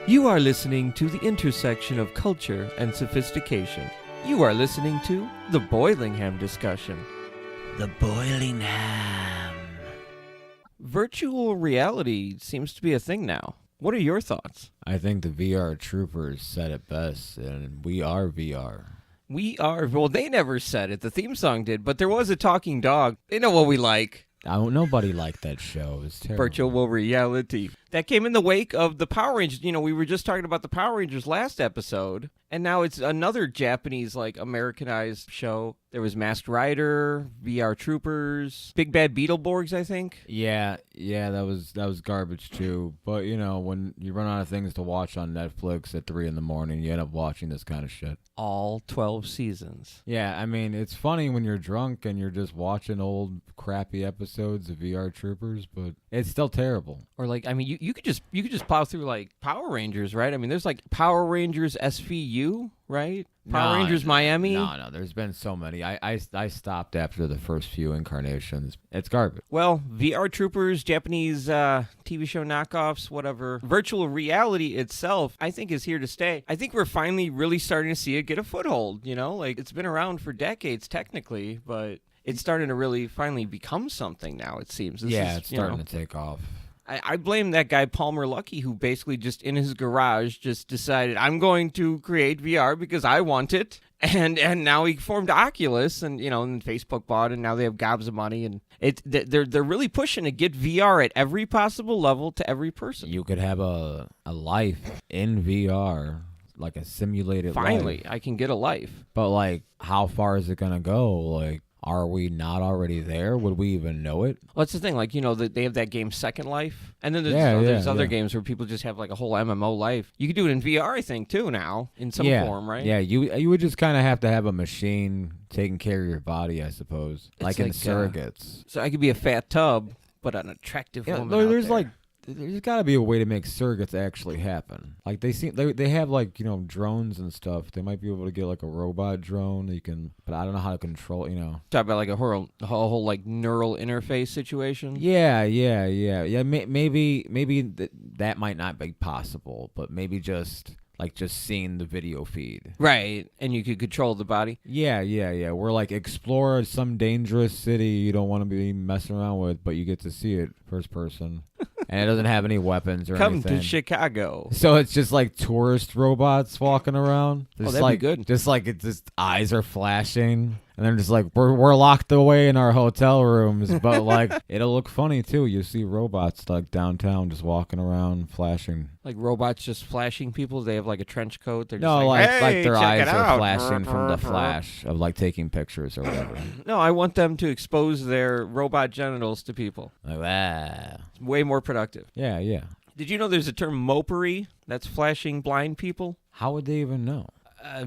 You are listening to the intersection of culture and sophistication. You are listening to the Boilingham Discussion. The Boilingham. Virtual reality seems to be a thing now. What are your thoughts? I think the VR troopers said it best, and we are VR. We are, well, they never said it. The theme song did, but there was a talking dog. They know what we like. Nobody liked that show. It was terrible. Virtual reality. That came in the wake of the Power Rangers. You know, we were just talking about the Power Rangers last episode, and now it's another Japanese, Americanized show. There was Masked Rider, VR Troopers, Big Bad Beetleborgs, I think. Yeah, that was garbage too. But when you run out of things to watch on Netflix at 3 a.m, you end up watching this kind of shit. All 12 seasons. Yeah, I mean, it's funny when you're drunk and you're just watching old crappy episodes of VR Troopers, but it's still terrible. Or you could just plow through Power Rangers, right? I mean, there's Power Rangers SVU, right? Power Rangers Miami. No, there's been so many. I stopped after the first few incarnations. It's garbage. Well, VR Troopers, Japanese TV show knockoffs, whatever. Virtual reality itself, I think, is here to stay. I think we're finally really starting to see it get a foothold, it's been around for decades technically, but it's starting to really finally become something now, it seems. It's starting to take off. I blame that guy Palmer Luckey, who basically just in his garage just decided, I'm going to create VR because I want it. And now he formed Oculus, and and Facebook bought, and now they have gobs of money, and they're really pushing to get VR at every possible level to every person. You could have a life in VR, like a simulated life. Finally, I can get a life. But how far is it gonna go? Are we not already there? Would we even know it? Well, that's the thing. They have that game Second Life. And then there's other games where people just have a whole MMO life. You could do it in VR, I think, too, now, in some form, right? Yeah, you would just kind of have to have a machine taking care of your body, I suppose. In surrogates. So I could be a fat tub, but an attractive woman There's got to be a way to make surrogates actually happen. They have drones and stuff. They might be able to get a robot drone. But I don't know how to control. Talk about a whole neural interface situation. Yeah. Maybe that might not be possible, but maybe just seeing the video feed. Right, and you could control the body. Yeah. We're explore some dangerous city you don't want to be messing around with, but you get to see it first person. And it doesn't have any weapons or anything. Come to Chicago. So it's just tourist robots walking around. That'd be good. Just eyes are flashing. And they're just we're locked away in our hotel rooms. But it'll look funny too. You see robots downtown just walking around flashing. Robots just flashing people? They have a trench coat? They're no, just hey, their eyes are out. flashing from the flash of taking pictures or whatever. No, I want them to expose their robot genitals to people. It's way more productive. Yeah. Did you know there's a term mopery that's flashing blind people? How would they even know?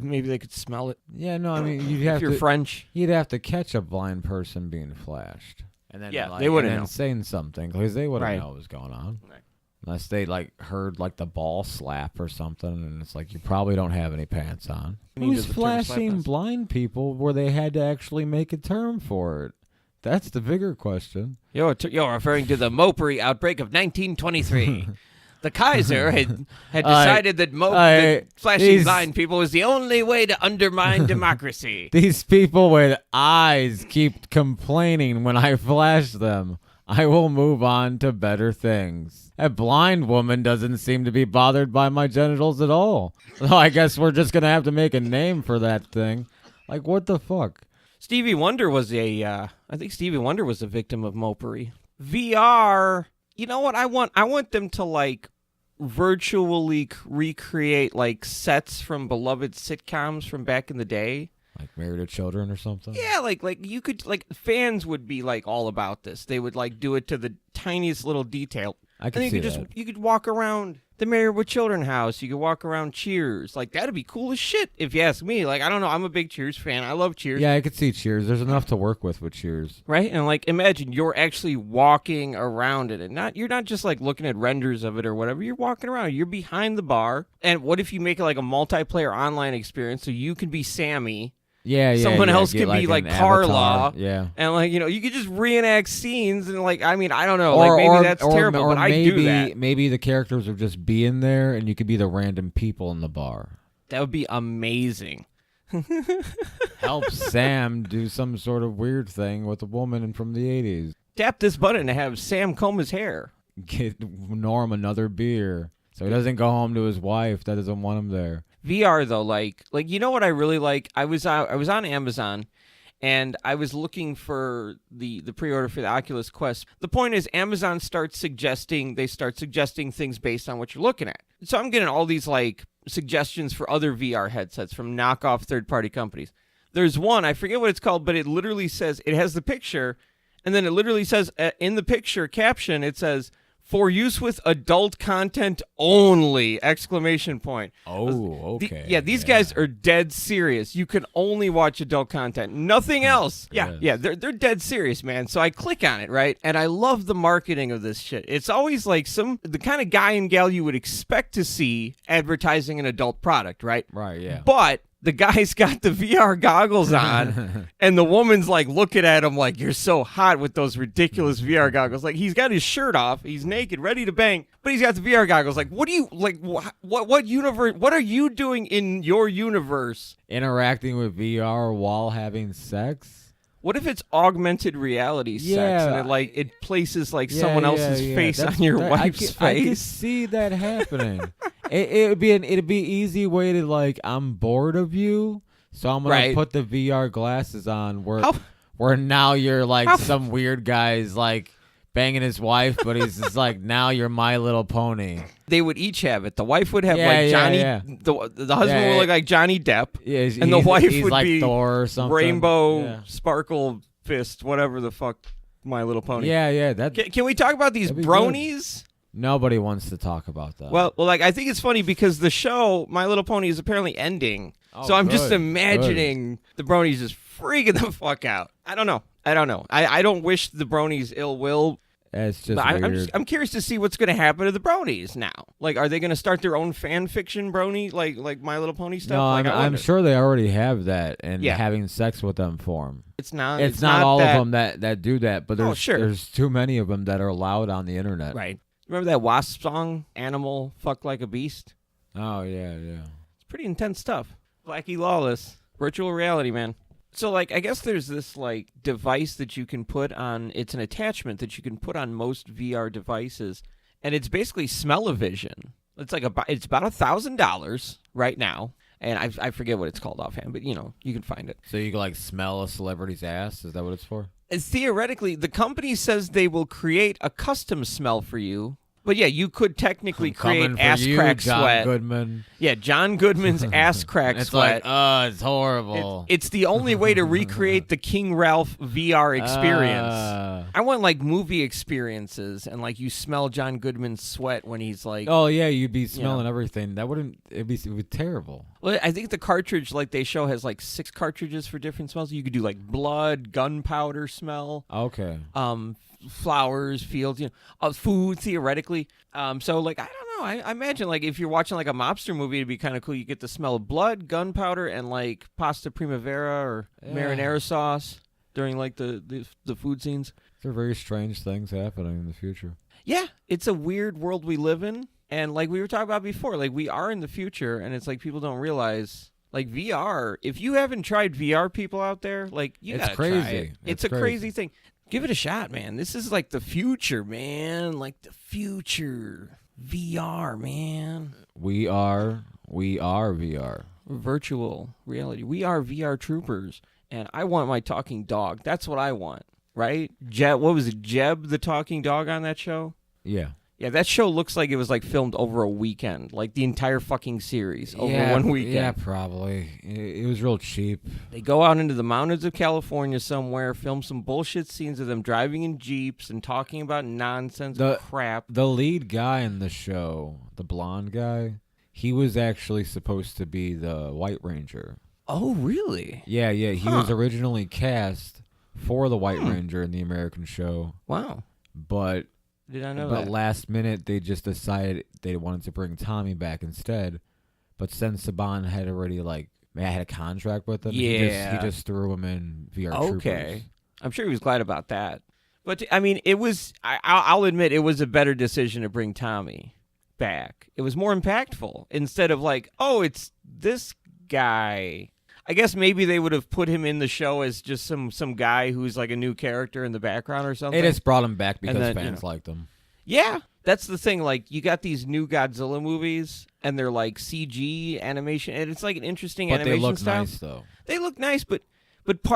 Maybe they could smell it. Yeah, no, I mean, if you're French. You'd have to catch a blind person being flashed. And then they wouldn't know. Saying something, because they wouldn't know what was going on. Right. Unless they heard the ball slap or something, and it's you probably don't have any pants on. Who's flashing blind people where they had to actually make a term for it? That's the bigger question. You're referring to the mopery outbreak of 1923. The Kaiser had decided that flashing blind people was the only way to undermine democracy. These people with eyes keep complaining when I flash them. I will move on to better things. A blind woman doesn't seem to be bothered by my genitals at all. So I guess we're just going to have to make a name for that thing. What the fuck? Stevie Wonder was I think Stevie Wonder was a victim of mopery. VR, you know what I want? I want them to virtually recreate sets from beloved sitcoms from back in the day. Married to Children or something? Yeah, you could fans would be all about this. They would do it to the tiniest little detail. I can see that. You could walk around the Married with Children house. You could walk around Cheers. That'd be cool as shit if you ask me. I don't know. I'm a big Cheers fan. I love Cheers. Yeah, I could see Cheers. There's enough to work with Cheers. Right? And imagine you're actually walking around it, and you're not just looking at renders of it or whatever. You're walking around. You're behind the bar. And what if you make it a multiplayer online experience so you can be Sammy Yeah, yeah. Someone yeah, else get could be like an Carla. avatar. Yeah. And like, you could just reenact scenes and like, I mean, I don't know. Like maybe that's terrible, but maybe, I'd do that. Maybe the characters are just being there and you could be the random people in the bar. That would be amazing. Help Sam do some sort of weird thing with a woman from the 80s. Tap this button to have Sam comb his hair. Get Norm another beer so he doesn't go home to his wife that doesn't want him there. VR though, like you know what I really like? I was on Amazon and I was looking for the pre-order for the Oculus Quest. The point is Amazon starts suggesting things based on what you're looking at. So I'm getting all these like suggestions for other VR headsets from knockoff third-party companies. There's one, I forget what it's called, but it literally says, it has the picture, and then it literally says in the picture caption, it says, "For use with adult content only!" Exclamation point. Oh, okay. These guys are dead serious. You can only watch adult content, nothing else. Yeah, they're dead serious, man. So I click on it, right? And I love the marketing of this shit. It's always like the kind of guy and gal you would expect to see advertising an adult product, right? Right, yeah. But the guy's got the VR goggles on, and the woman's like looking at him like, "You're so hot with those ridiculous VR goggles." Like he's got his shirt off, he's naked, ready to bang, but he's got the VR goggles. Like, what do you like? What universe? What are you doing in your universe? Interacting with VR while having sex? What if it's augmented reality sex and it places like someone else's face on your wife's face? I could see that happening. It'd be easy way to like, I'm bored of you, so I'm gonna put the VR glasses on where now you're like some weird guy's like banging his wife, but he's just like, now you're My Little Pony. They would each have it. The wife would have Johnny. Yeah. The husband would look like Johnny Depp. Yeah, and the wife would like be Thor or something. Rainbow Sparkle Fist, whatever the fuck, My Little Pony. Yeah. Can we talk about these bronies? Good. Nobody wants to talk about that. Well, like I think it's funny because the show My Little Pony is apparently ending. So I'm just imagining the bronies just freaking the fuck out. I don't know. I don't wish the bronies ill will. It's just weird. I'm curious to see what's going to happen to the bronies now. Like, are they going to start their own fan fiction brony, like My Little Pony stuff? No, like, I'm sure they already have that, and having sex with them for them. It's not all of them that do that, but there's too many of them that are allowed on the internet. Right. Remember that Wasp song, "Animal Fuck Like a Beast"? Oh, yeah. It's pretty intense stuff. Blackie Lawless. Virtual reality, man. So, like, I guess there's this, like, device that you can put on, it's an attachment that you can put on most VR devices, and it's basically smell-o-vision. It's about $1,000 right now, and I forget what it's called offhand, but, you can find it. So you can, like, smell a celebrity's ass? Is that what it's for? And theoretically, the company says they will create a custom smell for you. But yeah, you could technically create ass crack John sweat. Goodman. Yeah, John Goodman's ass crack it's sweat. Like, it's horrible. It's the only way to recreate the King Ralph VR experience. I want like movie experiences and like you smell John Goodman's sweat when he's like. Oh yeah, you'd be smelling everything. It'd be terrible. Well, I think the cartridge like they show has like 6 cartridges for different smells. You could do like blood, gunpowder smell. Okay. Flowers, fields, food theoretically. So like I don't know. I imagine like if you're watching like a mobster movie, it'd be kind of cool. You get the smell of blood, gunpowder, and like pasta primavera or marinara sauce during like the food scenes. There are very strange things happening in the future. Yeah, it's a weird world we live in, and like we were talking about before, like we are in the future, and it's like people don't realize. Like VR, if you haven't tried VR, people out there, like you gotta try it. It's a crazy thing. Give it a shot, man. This is like the future, man. Like the future. VR, man. We are VR. Virtual reality. We are VR troopers. And I want my talking dog. That's what I want, right? What was it, Jeb, the talking dog on that show? Yeah. Yeah, that show looks like it was like filmed over a weekend, like the entire fucking series over one weekend. Yeah, probably. It was real cheap. They go out into the mountains of California somewhere, film some bullshit scenes of them driving in Jeeps and talking about nonsense and crap. The lead guy in the show, the blonde guy, he was actually supposed to be the White Ranger. Oh, really? Yeah. He was originally cast for the White Ranger in the American show. Wow. But did I know that? Last minute, they just decided they wanted to bring Tommy back instead. But since Saban had already like I had a contract with him. Yeah. He just threw him in VR Okay. Troopers. I'm sure he was glad about that. But, I mean, it was, I'll admit, it was a better decision to bring Tommy back. It was more impactful instead of like, oh, it's this guy. I guess maybe they would have put him in the show as just some guy who's like a new character in the background or something. They just brought him back because then, fans liked him. Yeah, that's the thing. Like, you got these new Godzilla movies, and they're like CG animation, and it's like an interesting animation But they look style. nice, though. They look nice, but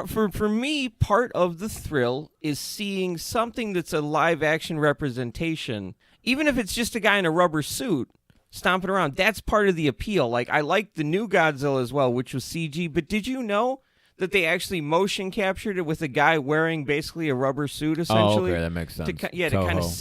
for me, part of the thrill is seeing something that's a live action representation, even if it's just a guy in a rubber suit stomping around. That's part of the appeal. Like, I like the new Godzilla as well, which was CG. But did you know that they actually motion captured it with a guy wearing basically a rubber suit, essentially? Oh, okay, that makes sense. To kind of Toho,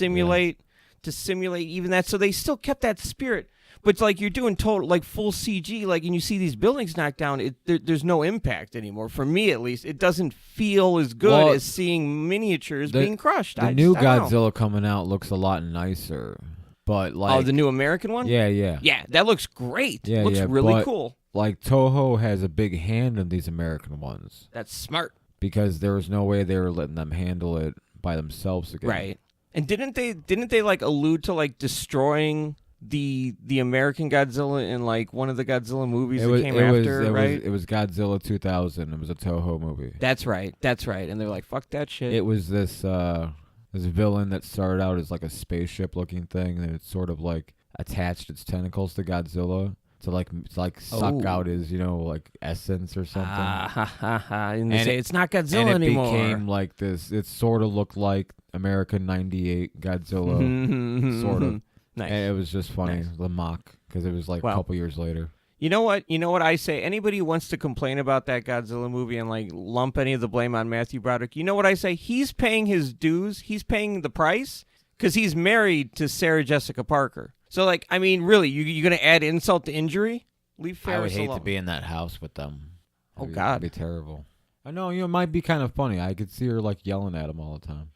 simulate even that. So they still kept that spirit. But like you're doing total like full CG, like, and you see these buildings knocked down. There's no impact anymore. For me, at least, it doesn't feel as good as seeing miniatures being crushed. The new Godzilla coming out looks a lot nicer, but like the new American one. Yeah, That looks great. Yeah, looks yeah, really but, cool. Like Toho has a big hand in these American ones That's smart, because there was no way they were letting them handle it by themselves again. right? And didn't they like allude to like destroying the American Godzilla in like one of the Godzilla movies that came after, right? It was Godzilla 2000. It was a Toho movie. That's right. And they're like, fuck that shit. It was this villain that started out as like a spaceship looking thing, and it sort of like attached its tentacles to Godzilla to like suck out his like essence or something. And they say it's not Godzilla and it anymore. became like this. It sort of looked like American '98 Godzilla, sort of. Nice. And it was just funny, the mock, because it was like a couple years later. You know what I say? Anybody who wants to complain about that Godzilla movie and like lump any of the blame on Matthew Broderick, you know what I say? He's paying his dues. He's paying the price because he's married to Sarah Jessica Parker. So like, I mean, really, you going to add insult to injury? Leave Ferris I would hate alone. to be in that house with them. Oh, God. It'd be terrible. I know, it might be kind of funny. I could see her like yelling at him all the time.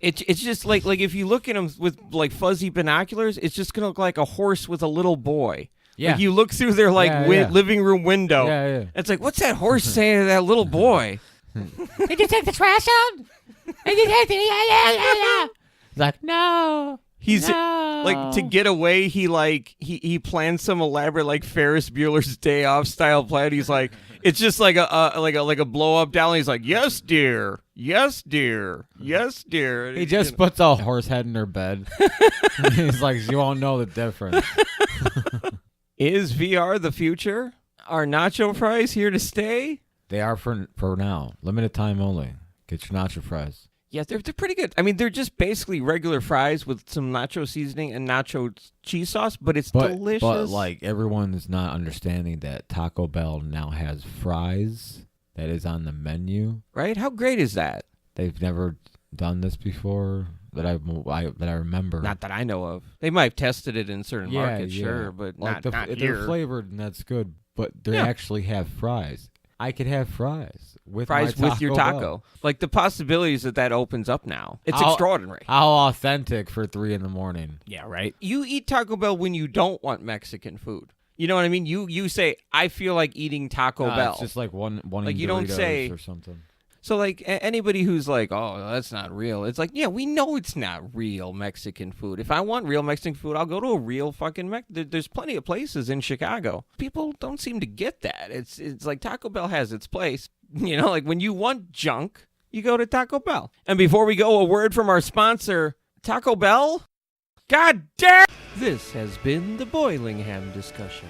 It's just like if you look at him with like fuzzy binoculars, it's just gonna look like a horse with a little boy. Yeah. Like you look through their like living room window. Yeah. It's like, what's that horse saying to that little boy? Did you take the trash out? Did you take the... Yeah. It's like, no. He's like, to get away, he planned some elaborate like Ferris Bueller's Day Off style plan. He's like, it's just like a blow up down. He's like, yes, dear, yes, dear, yes, dear. He just puts a horse head in her bed. He's like, you won't know the difference. Is VR the future? Are nacho fries here to stay? They are for now. Limited time only. Get your nacho fries. Yeah, they're pretty good. I mean, they're just basically regular fries with some nacho seasoning and nacho cheese sauce, but it's delicious. But like everyone is not understanding that Taco Bell now has fries that is on the menu. Right? How great is that? They've never done this before that I remember. Not that I know of. They might have tested it in certain markets, sure, but like not here. They're flavored and that's good, but they actually have fries. I could have fries with your taco. Bell. Like the possibilities that opens up now. It's extraordinary. How authentic for 3 a.m. Yeah, right. You eat Taco Bell when you don't want Mexican food. You know what I mean? You say, I feel like eating Taco Bell. It's just like one like you don't say or something. So like anybody who's like, oh, that's not real. It's like, yeah, we know it's not real Mexican food. If I want real Mexican food, I'll go to a real fucking There's plenty of places in Chicago. People don't seem to get that. It's like Taco Bell has its place. You know, like when you want junk, you go to Taco Bell. And before we go, a word from our sponsor, Taco Bell. God damn! This has been the Boilingham Discussion.